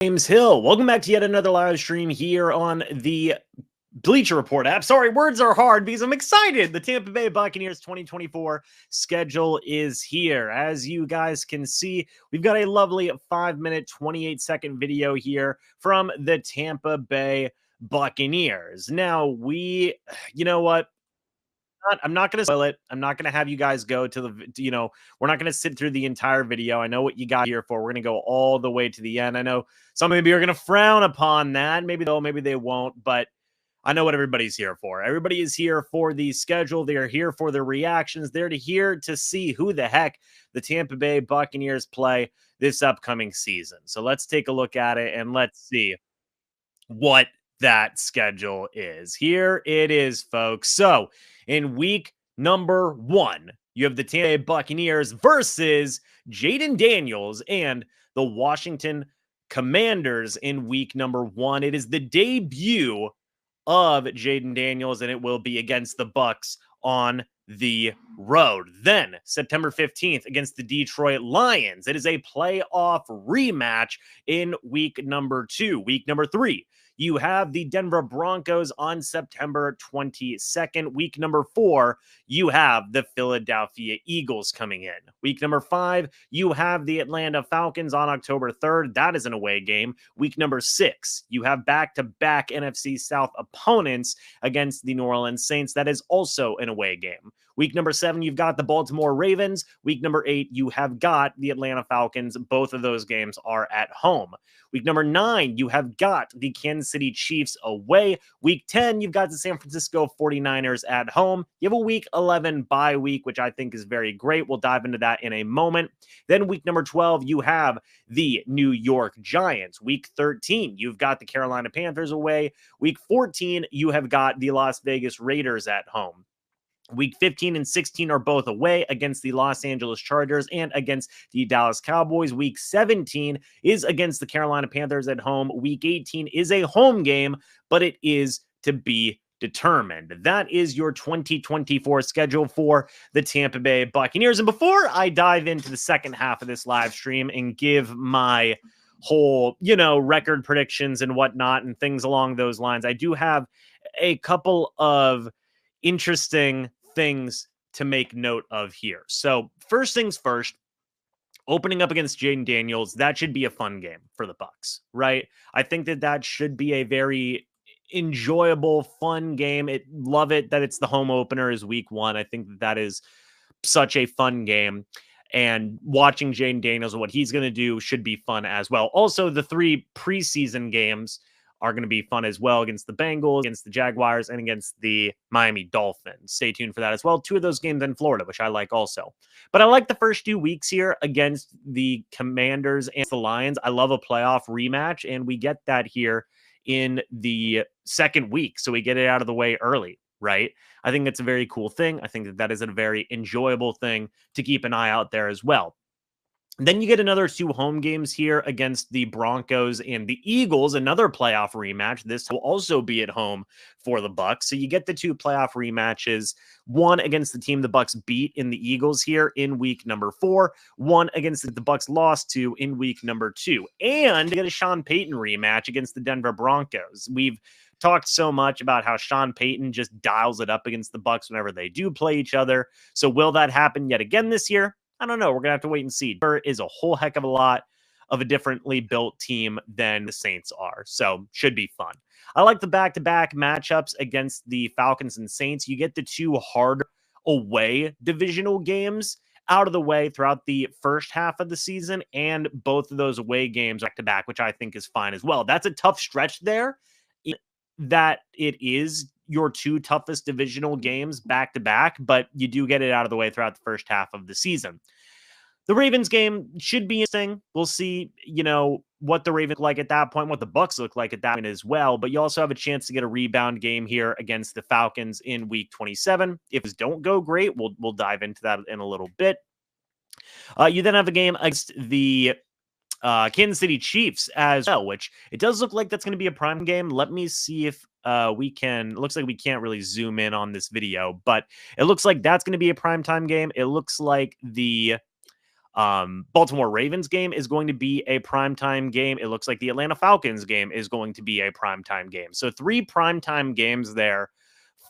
James Hill. Welcome back to yet another live stream here on the Bleacher Report app. Sorry, words are hard because I'm excited. The Tampa Bay Buccaneers 2024 schedule is here. As you guys can see, we've got a lovely 5-minute, 28-second video here from the Tampa Bay Buccaneers. Now, you know what? I'm not going to spoil it. I'm not going to have you guys go to we're not going to sit through the entire video. I know what you got here for. We're going to go all the way to the end. I know some of you are going to frown upon that. Maybe they'll, maybe they won't, but I know what everybody's here for. Everybody is here for the schedule. They're here for the reactions. They're here to see who the heck the Tampa Bay Buccaneers play this upcoming season. So let's take a look at it and let's see what that schedule is. Here it is, folks. So in week number 1, you have the Tampa Bay Buccaneers versus Jaden Daniels and the Washington Commanders in week number 1. It is the debut of Jaden Daniels, and it will be against the Bucs on the road. Then September 15th against the Detroit Lions. It is a playoff rematch in week number 2. Week number 3, you have the Denver Broncos on September 22nd. Week number 4, you have the Philadelphia Eagles coming in. Week number 5, you have the Atlanta Falcons on October 3rd. That is an away game. Week number 6, you have back-to-back NFC South opponents against the New Orleans Saints. That is also an away game. Week number 7, you've got the Baltimore Ravens. Week number 8, you have got the Atlanta Falcons. Both of those games are at home. Week number 9, you have got the Kansas City Chiefs away. Week 10, you've got the San Francisco 49ers at home. You have a week 11 bye week, which I think is very great. We'll dive into that in a moment. Then week number 12, you have the New York Giants. Week 13, you've got the Carolina Panthers away. Week 14, you have got the Las Vegas Raiders at home. Week 15 and 16 are both away against the Los Angeles Chargers and against the Dallas Cowboys. Week 17 is against the Carolina Panthers at home. Week 18 is a home game, but it is to be determined. That is your 2024 schedule for the Tampa Bay Buccaneers. And before I dive into the second half of this live stream and give my whole, record predictions and whatnot and things along those lines, I do have a couple of interesting things to make note of here. So first things first, opening up against Jaden Daniels, that should be a fun game for the Bucs, right? I think that should be a very enjoyable, fun game. Love it that it's the home opener is week 1. I think that is such a fun game. And watching Jaden Daniels and what he's going to do should be fun as well. Also, the 3 preseason games are going to be fun as well against the Bengals, against the Jaguars, and against the Miami Dolphins. Stay tuned for that as well. 2 of those games in Florida, which I like also. But I like the first 2 weeks here against the Commanders and the Lions. I love a playoff rematch, and we get that here in the second week. So we get it out of the way early, right? I think that's a very cool thing. I think that is a very enjoyable thing to keep an eye out there as well. Then you get another 2 home games here against the Broncos and the Eagles, another playoff rematch. This will also be at home for the Bucs. So you get the 2 playoff rematches, one against the team the Bucs beat in the Eagles here in week number 4, one against the Bucs lost to in week number 2, and you get a Sean Payton rematch against the Denver Broncos. We've talked so much about how Sean Payton just dials it up against the Bucs whenever they do play each other. So will that happen yet again this year? I don't know. We're going to have to wait and see. Denver is a whole heck of a lot of a differently built team than the Saints are. So should be fun. I like the back-to-back matchups against the Falcons and Saints. You get the 2 hard away divisional games out of the way throughout the first half of the season, and both of those away games back-to-back, which I think is fine as well. That's a tough stretch there, that it is your 2 toughest divisional games back-to-back, but you do get it out of the way throughout the first half of the season. The Ravens game should be interesting. We'll see, what the Ravens look like at that point, what the Bucs look like at that point as well. But you also have a chance to get a rebound game here against the Falcons in week 27. If it don't go great, we'll dive into that in a little bit. You then have a game against the Kansas City Chiefs as well, which it does look like that's going to be a prime game. Let me see if we can. It looks like we can't really zoom in on this video, but it looks like that's going to be a primetime game. It looks like the Baltimore Ravens game is going to be a primetime game. It looks like the Atlanta Falcons game is going to be a primetime game. So 3 primetime games there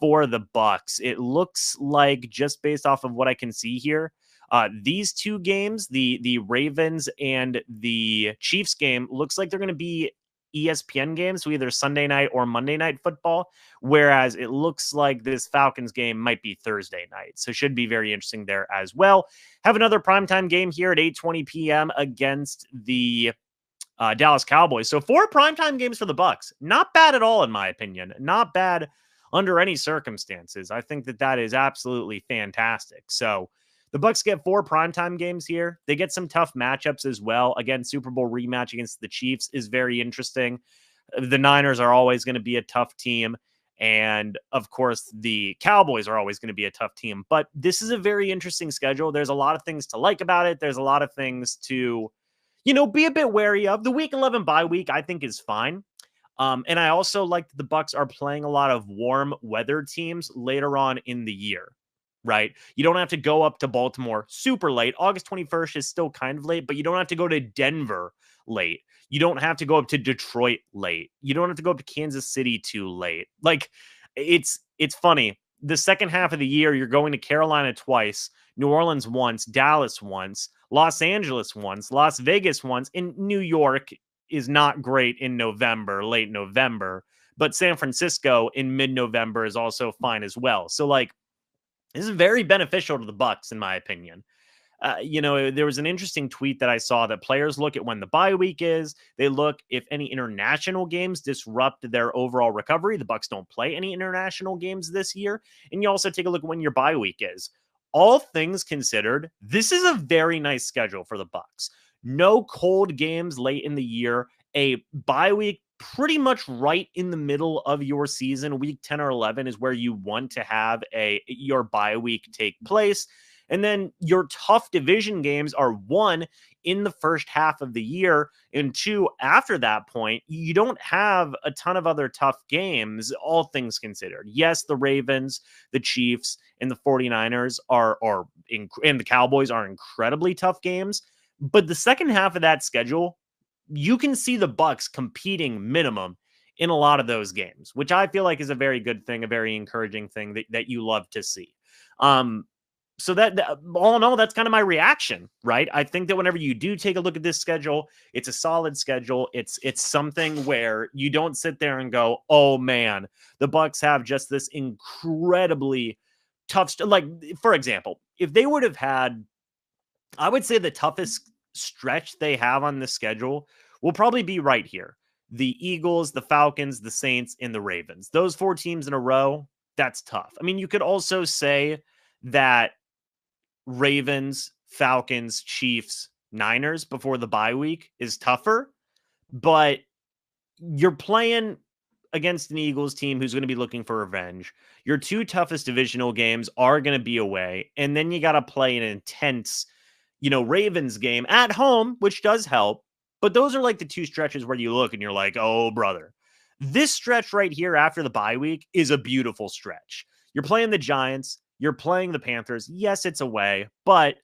for the Bucs. It looks like, just based off of what I can see here, these 2 games, the Ravens and the Chiefs game, looks like they're going to be ESPN games, so either Sunday night or Monday night football, whereas it looks like this Falcons game might be Thursday night. So should be very interesting there as well. Have another primetime game here at 8:20 p.m. against the Dallas Cowboys. So 4 primetime games for the Bucs. Not bad at all, in my opinion. Not bad under any circumstances. I think that is absolutely fantastic. So the Bucs get 4 primetime games here. They get some tough matchups as well. Again, Super Bowl rematch against the Chiefs is very interesting. The Niners are always going to be a tough team. And of course, the Cowboys are always going to be a tough team. But this is a very interesting schedule. There's a lot of things to like about it. There's a lot of things to, be a bit wary of. The Week 11 bye week, I think, is fine. And I also like that the Bucs are playing a lot of warm weather teams later on in the year. Right? You don't have to go up to Baltimore super late. August 21st is still kind of late, but you don't have to go to Denver late. You don't have to go up to Detroit late. You don't have to go up to Kansas City too late. Like, it's funny. The second half of the year, you're going to Carolina twice, New Orleans once, Dallas once, Los Angeles once, Las Vegas once, and New York is not great in November, late November, but San Francisco in mid-November is also fine as well. So, like, this is very beneficial to the Bucs, in my opinion. There was an interesting tweet that I saw that players look at when the bye week is. They look if any international games disrupt their overall recovery. The Bucs don't play any international games this year. And you also take a look at when your bye week is. All things considered, this is a very nice schedule for the Bucs. No cold games late in the year. A bye week pretty much right in the middle of your season. Week 10 or 11 is where you want to have your bye week take place. And then your tough division games are 1 in the first half of the year, and 2 after that point. You don't have a ton of other tough games, all things considered. Yes, the Ravens, the Chiefs, and the 49ers and the Cowboys are incredibly tough games, but the second half of that schedule, you can see the Bucs competing minimum in a lot of those games, which I feel like is a very good thing, a very encouraging thing that you love to see. So that all in all, that's kind of my reaction, right? I think that whenever you do take a look at this schedule, it's a solid schedule. It's something where you don't sit there and go, oh man, the Bucs have just this incredibly tough, like, for example, if they would have had, I would say the toughest stretch they have on the schedule will probably be right here. The Eagles, the Falcons, the Saints, and the Ravens. Those 4 teams in a row, that's tough. I mean, you could also say that Ravens, Falcons, Chiefs, Niners before the bye week is tougher, but you're playing against an Eagles team who's going to be looking for revenge. Your 2 toughest divisional games are going to be away, and then you got to play an intense Ravens game at home, which does help. But those are like the 2 stretches where you look and you're like, oh, brother. This stretch right here after the bye week is a beautiful stretch. You're playing the Giants. You're playing the Panthers. Yes, it's away, but,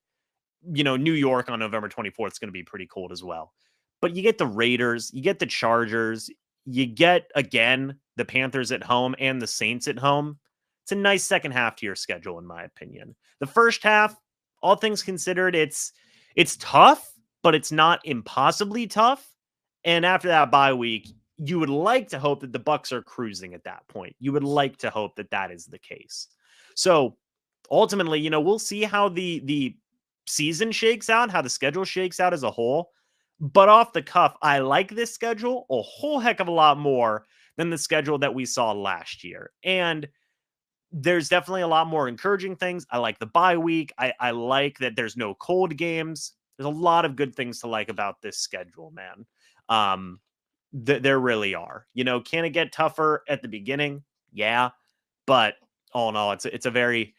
New York on November 24th is going to be pretty cold as well. But you get the Raiders. You get the Chargers. You get, again, the Panthers at home and the Saints at home. It's a nice second half to your schedule, in my opinion. The first half, all things considered, it's tough, but it's not impossibly tough. And after that bye week, you would like to hope that the Bucs are cruising at that point. You would like to hope that is the case. So ultimately, we'll see how the season shakes out, how the schedule shakes out as a whole. But off the cuff, I like this schedule a whole heck of a lot more than the schedule that we saw last year. And there's definitely a lot more encouraging things. I like the bye week. I like that there's no cold games. There's a lot of good things to like about this schedule, man. There really are. Can it get tougher at the beginning? Yeah. But all in all, it's a very,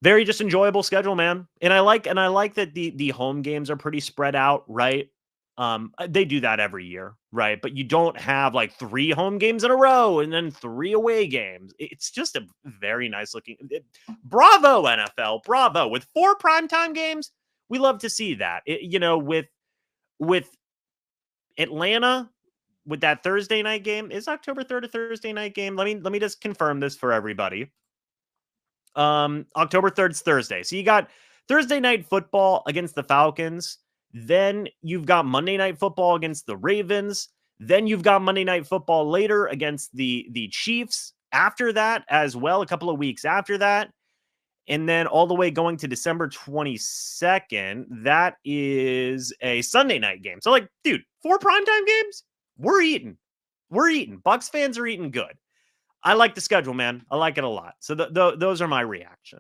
very just enjoyable schedule, man. And I like that the home games are pretty spread out, right? They do that every year, right? But you don't have like 3 home games in a row and then 3 away games. It's just a very nice looking. Bravo, NFL. Bravo. With 4 primetime games, We love to see that. With Atlanta, with that Thursday night game, is October 3rd a Thursday night game? Let me just confirm this for everybody. October 3rd is Thursday. So you got Thursday night football against the Falcons. Then you've got Monday night football against the Ravens. Then you've got Monday night football later against the Chiefs. After that as well, a couple of weeks after that. And then all the way going to December 22nd, that is a Sunday night game. So, like, dude, 4 primetime games? We're eating. We're eating. Bucs fans are eating good. I like the schedule, man. I like it a lot. So those are my reactions.